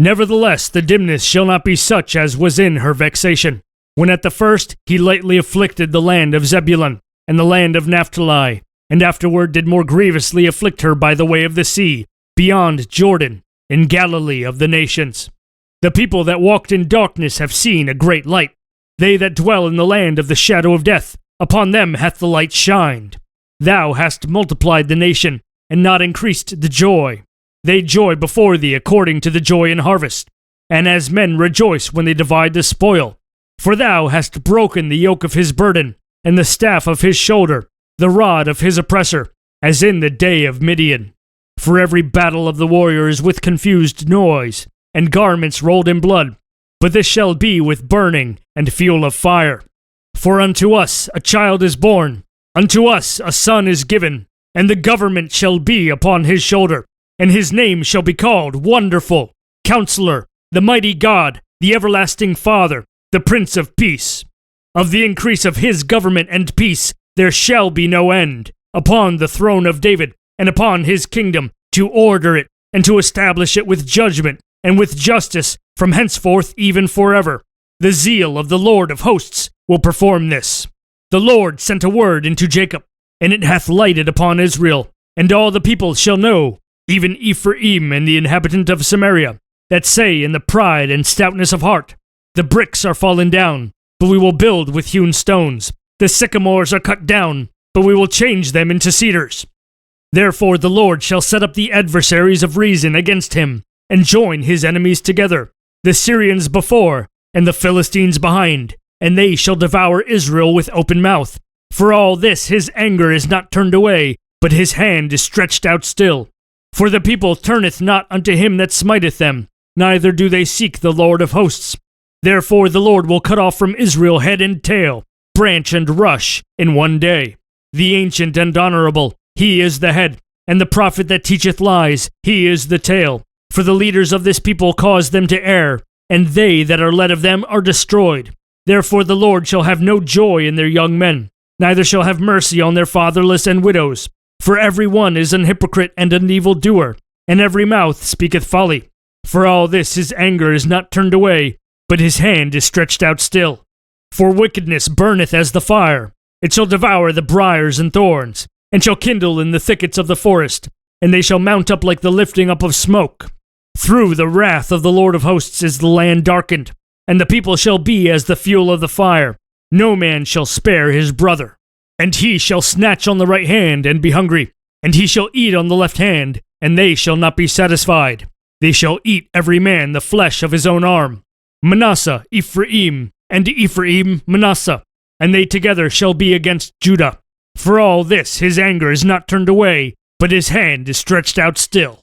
Nevertheless, the dimness shall not be such as was in her vexation, when at the first he lightly afflicted the land of Zebulun, and the land of Naphtali, and afterward did more grievously afflict her by the way of the sea, beyond Jordan, in Galilee of the nations. The people that walked in darkness have seen a great light. They that dwell in the land of the shadow of death, upon them hath the light shined. Thou hast multiplied the nation, and not increased the joy. They joy before thee according to the joy in harvest, and as men rejoice when they divide the spoil. For thou hast broken the yoke of his burden, and the staff of his shoulder, the rod of his oppressor, as in the day of Midian. For every battle of the warrior is with confused noise, and garments rolled in blood. But this shall be with burning and fuel of fire. For unto us a child is born, unto us a son is given, and the government shall be upon his shoulder, and his name shall be called Wonderful, Counselor, the Mighty God, the Everlasting Father, the Prince of Peace. Of the increase of his government and peace there shall be no end, upon the throne of David, and upon his kingdom, to order it, and to establish it with judgment, and with justice, from henceforth even forever. The zeal of the Lord of hosts will perform this. The Lord sent a word into Jacob, and it hath lighted upon Israel, and all the people shall know, even Ephraim and the inhabitant of Samaria, that say in the pride and stoutness of heart, the bricks are fallen down, but we will build with hewn stones. The sycamores are cut down, but we will change them into cedars. Therefore the Lord shall set up the adversaries of reason against him, and join his enemies together, the Syrians before, and the Philistines behind, and they shall devour Israel with open mouth. For all this his anger is not turned away, but his hand is stretched out still. For the people turneth not unto him that smiteth them, neither do they seek the Lord of hosts. Therefore the Lord will cut off from Israel head and tail, branch and rush, in one day. The ancient and honorable, he is the head, and the prophet that teacheth lies, he is the tail. For the leaders of this people cause them to err, and they that are led of them are destroyed. Therefore the Lord shall have no joy in their young men, neither shall have mercy on their fatherless and widows. For every one is an hypocrite and an evildoer, and every mouth speaketh folly. For all this his anger is not turned away, but his hand is stretched out still. For wickedness burneth as the fire. It shall devour the briars and thorns, and shall kindle in the thickets of the forest, and they shall mount up like the lifting up of smoke. Through the wrath of the Lord of hosts is the land darkened, and the people shall be as the fuel of the fire. No man shall spare his brother. And he shall snatch on the right hand and be hungry, and he shall eat on the left hand, and they shall not be satisfied. They shall eat every man the flesh of his own arm. Manasseh, Ephraim, and Ephraim, Manasseh, and they together shall be against Judah. For all this his anger is not turned away, but his hand is stretched out still.